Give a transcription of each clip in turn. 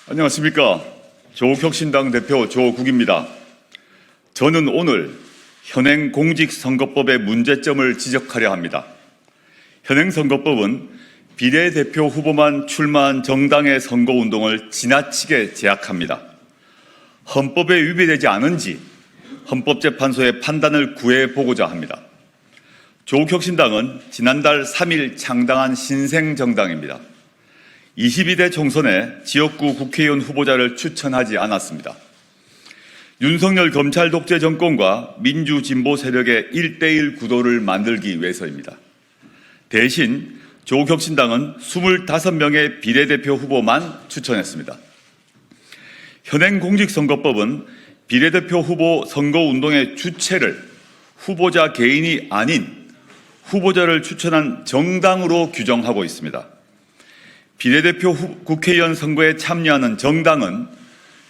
안녕하십니까. 조국혁신당 대표 조국입니다. 저는 오늘 현행 공직선거법의 문제점을 지적하려 합니다. 현행 선거법은 비례대표 후보만 출마한 정당의 선거운동을 지나치게 제약합니다. 헌법에 위배되지 않은지 헌법재판소의 판단을 구해보고자 합니다. 조국혁신당은 지난달 3일 창당한 신생정당입니다. 22대 총선에 지역구 국회의원 후보자를 추천하지 않았습니다. 윤석열 검찰 독재 정권과 민주진보 세력의 1대1 구도를 만들기 위해서입니다. 대신 조국혁신당은 25명의 비례대표 후보만 추천했습니다. 현행 공직선거법은 비례대표 후보 선거운동의 주체를 후보자 개인이 아닌 후보자를 추천한 정당으로 규정하고 있습니다. 비례대표 국회의원 선거에 참여하는 정당은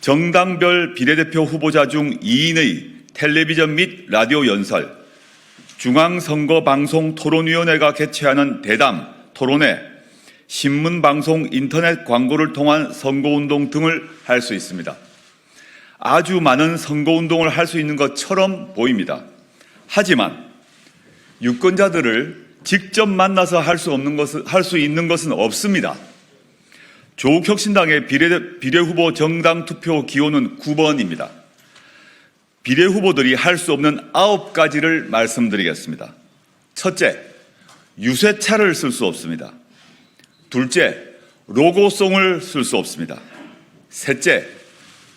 정당별 비례대표 후보자 중 2인의 텔레비전 및 라디오 연설, 중앙선거방송토론위원회가 개최하는 대담, 토론회, 신문, 방송, 인터넷 광고를 통한 선거운동 등을 할 수 있습니다. 아주 많은 선거운동을 할 수 있는 것처럼 보입니다. 하지만 유권자들을 직접 만나서 할 수 있는 것은 없습니다. 조국혁신당의 비례후보 정당 투표 기호는 9번입니다. 비례후보들이 할 수 없는 9가지를 말씀드리겠습니다. 첫째, 유세차를 쓸 수 없습니다. 둘째, 로고송을 쓸 수 없습니다. 셋째,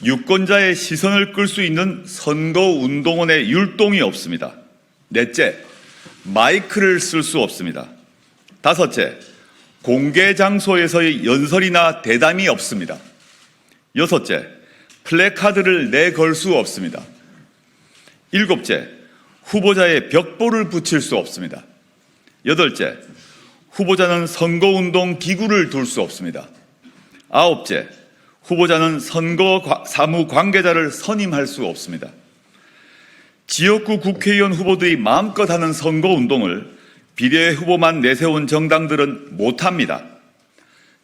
유권자의 시선을 끌 수 있는 선거운동원의 율동이 없습니다. 넷째, 마이크를 쓸 수 없습니다. 다섯째, 공개 장소에서의 연설이나 대담이 없습니다. 여섯째, 플래카드를 내걸 수 없습니다. 일곱째, 후보자의 벽보를 붙일 수 없습니다. 여덟째, 후보자는 선거운동 기구를 둘 수 없습니다. 아홉째, 후보자는 선거 사무 관계자를 선임할 수 없습니다. 지역구 국회의원 후보들이 마음껏 하는 선거운동을 비례 후보만 내세운 정당들은 못합니다.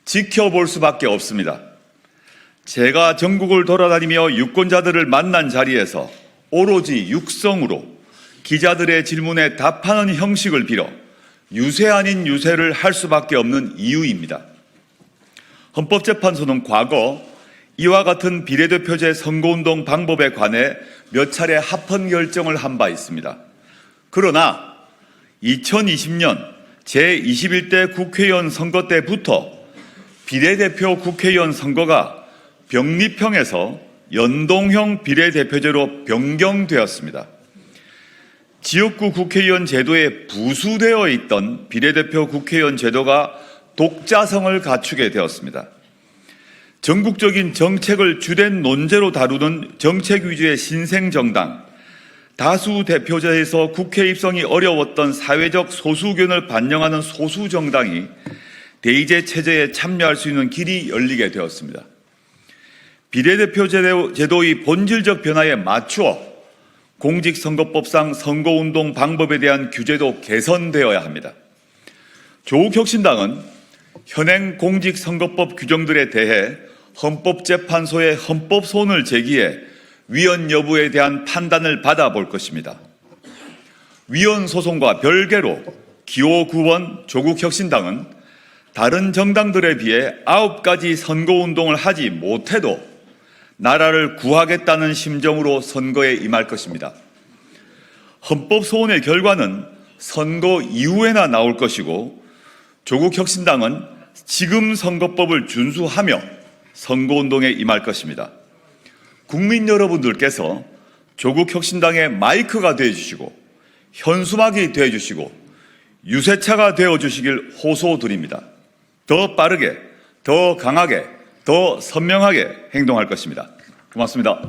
지켜볼 수밖에 없습니다. 제가 전국을 돌아다니며 유권자들을 만난 자리에서 오로지 육성으로 기자들의 질문에 답하는 형식을 빌어 유세 아닌 유세를 할 수밖에 없는 이유입니다. 헌법재판소는 과거 이와 같은 비례대표제 선거운동 방법에 관해 몇 차례 합헌 결정을 한 바 있습니다. 그러나 2020년 제21대 국회의원 선거 때부터 비례대표 국회의원 선거가 병립형에서 연동형 비례대표제로 변경되었습니다. 지역구 국회의원 제도에 부수되어 있던 비례대표 국회의원 제도가 독자성을 갖추게 되었습니다. 전국적인 정책을 주된 논제로 다루는 정책 위주의 신생정당, 다수 대표제에서 국회 입성이 어려웠던 사회적 소수견을 반영하는 소수정당이 대의제 체제에 참여할 수 있는 길이 열리게 되었습니다. 비례대표 제도의 본질적 변화에 맞추어 공직선거법상 선거운동 방법에 대한 규제도 개선되어야 합니다. 조국혁신당은 현행 공직선거법 규정들에 대해 헌법재판소의 헌법소원을 제기해 위헌 여부에 대한 판단을 받아볼 것입니다. 위헌 소송과 별개로 기호 9번 조국혁신당은 다른 정당들에 비해 9가지 선거운동을 하지 못해도 나라를 구하겠다는 심정으로 선거에 임할 것입니다. 헌법소원의 결과는 선거 이후에나 나올 것이고 조국혁신당은 지금 선거법을 준수하며 선거운동에 임할 것입니다. 국민 여러분들께서 조국혁신당의 마이크가 되어주시고 현수막이 되어주시고 유세차가 되어주시길 호소드립니다. 더 빠르게, 더 강하게, 더 선명하게 행동할 것입니다. 고맙습니다.